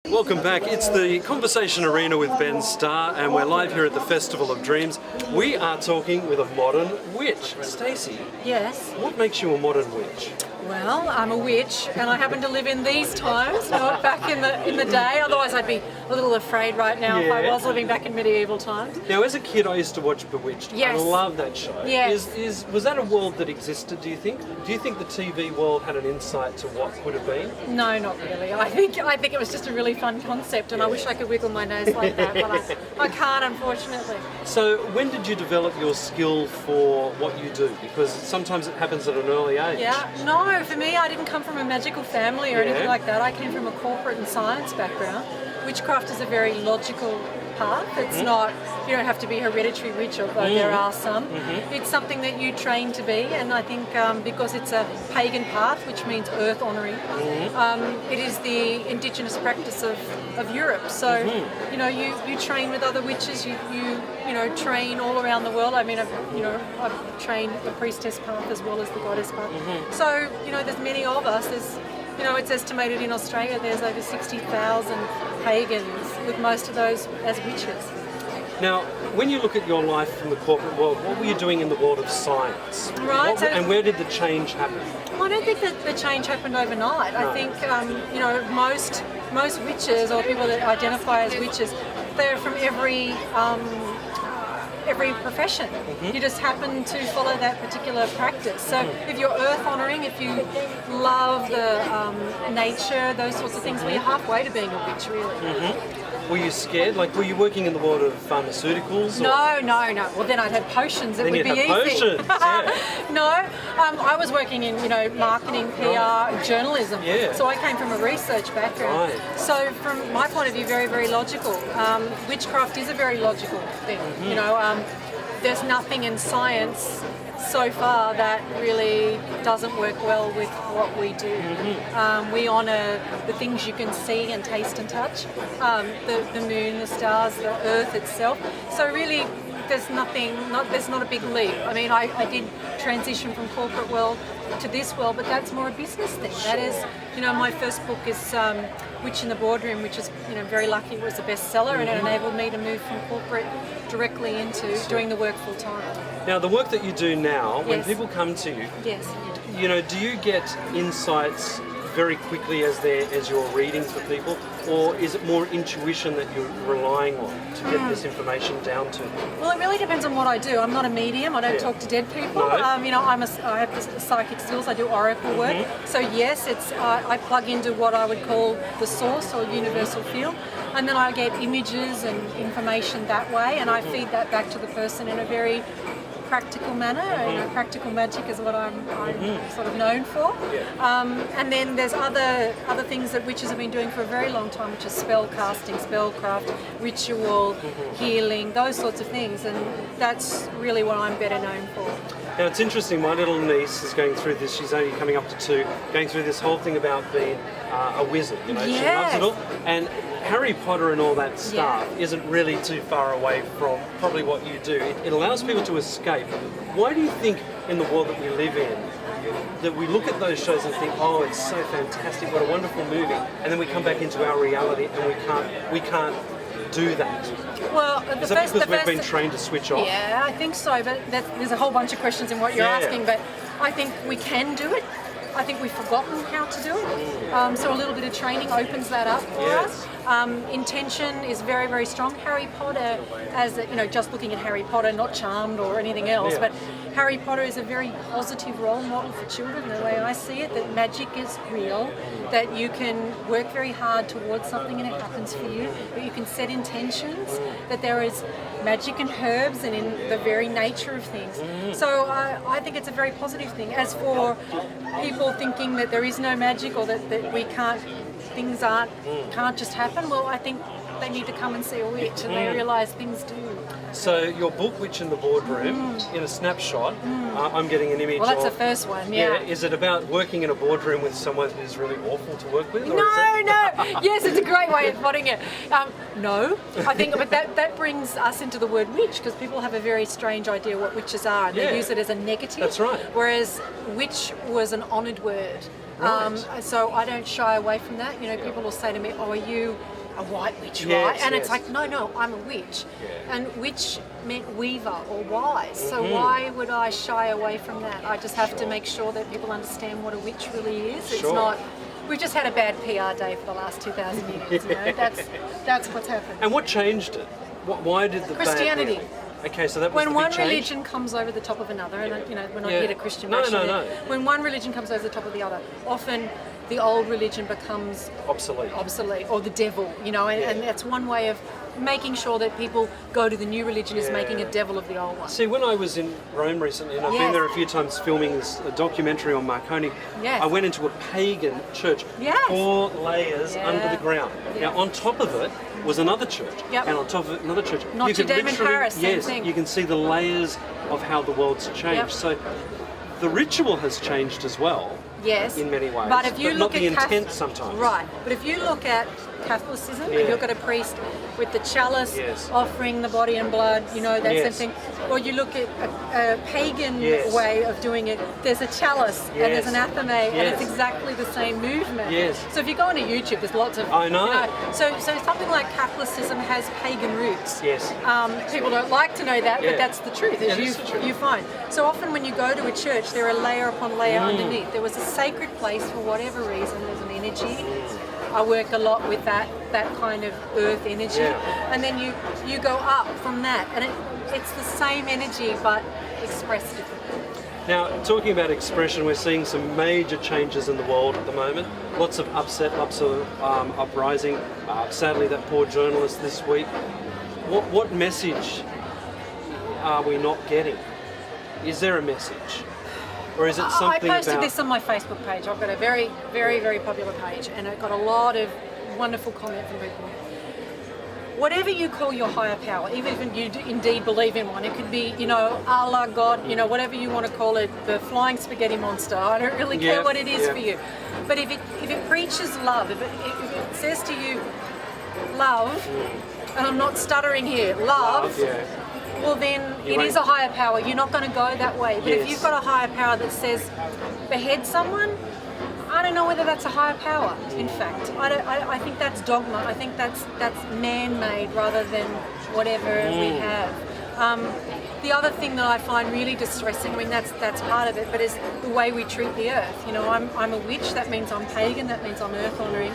Welcome back. It's the Conversation Arena with Ben Starr, and we're live here at the Festival of Dreams. We are talking with a modern witch. Stacey. Yes. What makes you a modern witch? Well, I'm a witch, and I happen to live in these times, not back in the day. Otherwise, I'd be a little afraid right now if I was living back in medieval times. Now, as a kid, I used to watch Bewitched. Yes. I love that show. Yes. Was that a world that existed? Do you think? Do you think the TV world had an insight to what could have been? No, not really. I think it was just a really fun concept, and I wish I could wiggle my nose like that, but I can't, unfortunately. So, when did you develop your skill for what you do? Because sometimes it happens at an early age. Yeah. No, for me, I didn't come from a magical family or anything like that. I came from a corporate and science background. Witchcraft is a very logical path. It's not, you don't have to be hereditary witch, although there are some. It's something that you train to be, and I think because it's a pagan path, which means earth honouring, it is the indigenous practice of Europe. So, you know, you train with other witches, you train all around the world. I mean, I've trained the priestess path as well as the goddess path. So, you know, there's many of us. It's estimated in Australia there's over 60,000 pagans, with most of those as witches. Now, when you look at your life from the corporate world, what were you doing in the world of science? Right. And where did the change happen? Well, I don't think that the change happened overnight. I think, most witches, or people that identify as witches, they're from every profession. You just happen to follow that particular practice. So if you're earth honouring, if you love the nature, those sorts of things, well, you're halfway to being a witch, really. Were you scared? Like, were you working in the world of pharmaceuticals? No. Well, then I'd have potions. It would be easy. Potions, yeah. No, I was working in, marketing, PR, journalism. Yeah. So I came from a research background. Right. So from my point of view, very, very logical. Witchcraft is a very logical thing. There's nothing in science so far that really doesn't work well with what we do. We honour the things you can see and taste and touch, the moon, the stars, the earth itself. So really, there's not a big leap. I mean, I did transition from corporate world to this world, but that's more a business thing. That is, my first book is Witch in the Boardroom, which is, very lucky it was a bestseller, and it enabled me to move from corporate directly into doing the work full time. Now, the work that you do now, when Yes. people come to you, Yes. do you get insights very quickly as you're reading for people, or is it more intuition that you're relying on to get this information down to? Well, it really depends on what I do. I'm not a medium. I don't talk to dead people. No. I have the psychic skills. I do oracle work. So yes, I plug into what I would call the source or universal field, and then I get images and information that way, and I feed that back to the person in a very practical manner. Practical magic is what I'm sort of known for. And then there's other things that witches have been doing for a very long time, which is spell casting, spellcraft, ritual, healing, those sorts of things, and that's really what I'm better known for. Now, it's interesting, my little niece is going through this, she's only coming up to 2, going through this whole thing about being a wizard, she loves it all, and Harry Potter and all that stuff isn't really too far away from probably what you do. It allows people to escape. Why do you think in the world that we live in that we look at those shows and think, oh, it's so fantastic, what a wonderful movie, and then we come back into our reality and we can't do that? Well, is that because we've been trained to switch off? Yeah, I think so, but there's a whole bunch of questions in what you're asking, but I think we can do it. I think we've forgotten how to do it. So a little bit of training opens that up for us. Intention is very, very strong. Harry Potter, just looking at Harry Potter, not Charmed or anything else, but Harry Potter is a very positive role model for children, the way I see it, that magic is real, that you can work very hard towards something and it happens for you, that you can set intentions, that there is magic and herbs and in the very nature of things. So I think it's a very positive thing. As for people thinking that there is no magic or that we can't, things can't just happen, well, I think they need to come and see a witch and they realise things do. So your book, Witch in the Boardroom, in a snapshot, I'm getting an image. Well, that's the first one, yeah. Is it about working in a boardroom with someone who's really awful to work with? No. Yes, it's a great way of putting it. No, I think, but that brings us into the word witch, because people have a very strange idea what witches are, and they use it as a negative. That's right. Whereas witch was an honoured word. Right. So I don't shy away from that. You know, people will say to me, "Oh, are you a white witch, Yes, right?" And yes. it's like, no, I'm a witch. Yeah. And witch meant weaver or wise. So why would I shy away from that? I just have to make sure that people understand what a witch really is. It's Sure. not. We've just had a bad PR day for the last 2,000 years. You know, that's what's happened. And what changed it? Why did the bad Christianity. thing? Okay, so that was When the one big change? religion comes over the top of another, and you know, we're not Yeah. here to Christian No, bash no, it. no. When one religion comes over the top of the other, often the old religion becomes Obsolete. or the devil, you know, and that's one way of making sure that people go to the new religion is making a devil of the old one. See, when I was in Rome recently, and I've been there a few times filming a documentary on Marconi, Yes. I went into a pagan church, Yes. 4 layers under the ground. Yeah. Now, on top of it was another church, Yep. and on top of it another church. Notre You could Dame in literally- Paris, same yes, thing. you can see the layers of how the world's changed. Yep. So the ritual has changed as well. Yes. In many ways, But if you but look not the at intent sometimes. Right. But if you look at Catholicism, Yeah. and you've got a priest with the chalice Yes. offering the body and blood, you know, that Yes. sort of thing. Or you look at a pagan Yes. way of doing it, there's a chalice and there's an Yes. athame, and it's Yes. exactly the same movement. Yes. So if you go onto YouTube, there's lots of. I know. So something like Catholicism has pagan roots. Yes. People don't like to know that, Yeah. but that's the truth, as That is the truth. you find. So often when you go to a church, there are layer upon layer underneath. There was a sacred place for whatever reason. There's an energy. I work a lot with that kind of earth energy, Yeah. and then you go up from that, and it's the same energy but expressed differently. Now, talking about expression, we're seeing some major changes in the world at the moment. Lots of upset, lots of uprising. Sadly, that poor journalist this week. What message are we not getting? Is there a message? Or is it I something posted about... this on my Facebook page. I've got a very, very, very popular page, and it got a lot of wonderful comment from people. Whatever you call your higher power, even if you do indeed believe in one, it could be, you know, Allah, God, you know, whatever you want to call it, the flying spaghetti monster. I don't really care what it is for you. But if it preaches love, if it says to you, love, and I'm not stuttering here, love, well then it is a higher power. You're not going to go that way. But if you've got a higher power that says behead someone, I don't know whether that's a higher power. In fact, I think that's dogma. I think that's man-made rather than whatever we have. The other thing that I find really distressing, I mean that's part of it, but is the way we treat the earth. You know, I'm a witch. That means I'm pagan. That means I'm earth honouring.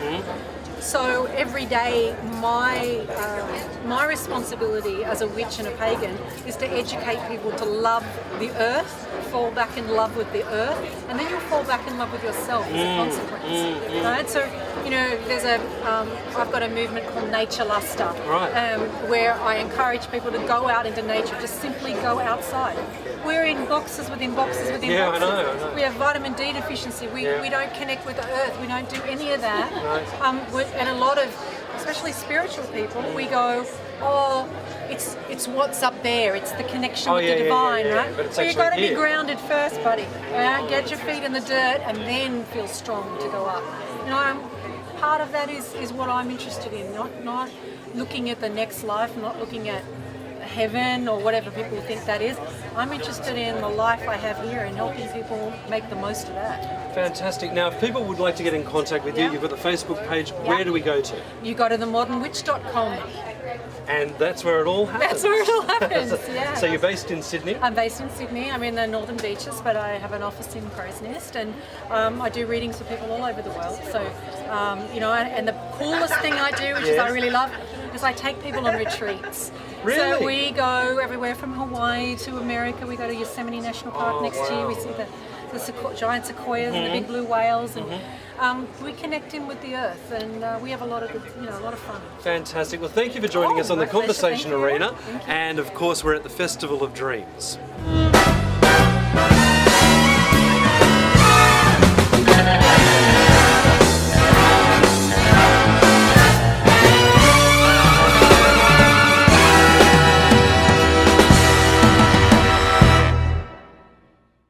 So every day, my responsibility as a witch and a pagan is to educate people to love the earth, fall back in love with the earth, and then you'll fall back in love with yourself as a consequence. Right? So, you know, I've got a movement called Nature Luster, where I encourage people to go out into nature, just simply go outside. We're in boxes within boxes within boxes. I know. We have vitamin D deficiency. We don't connect with the earth. We don't do any of that. And a lot of, especially spiritual people, we go, oh, it's what's up there. It's the connection with the divine, right? But it's you've got to be here. grounded first, buddy. Get your feet in the dirt and then feel strong to go up. You know, part of that is what I'm interested in. Not looking at the next life, not looking at heaven or whatever people think that is. I'm interested in the life I have here and helping people make the most of that. Fantastic. Now, if people would like to get in contact with you, you've got the Facebook page. Where do we go to? You go to themodernwitch.com. And that's where it all happens. That's where it all happens, yeah. So you're based in Sydney? I'm based in Sydney. I'm in the Northern Beaches, but I have an office in Crow's Nest, and I do readings for people all over the world. So, you know, and the coolest thing I do, which is I really love, is I take people on retreats. Really? So we go everywhere from Hawaii to America. We go to Yosemite National Park next year. We see the giant sequoias and the big blue whales, and we connect in with the earth, and we have a lot of a lot of fun. Fantastic. Well, thank you for joining us on the my pleasure. Conversation Thank you. Arena, Thank you. and of course we're at the Festival of Dreams.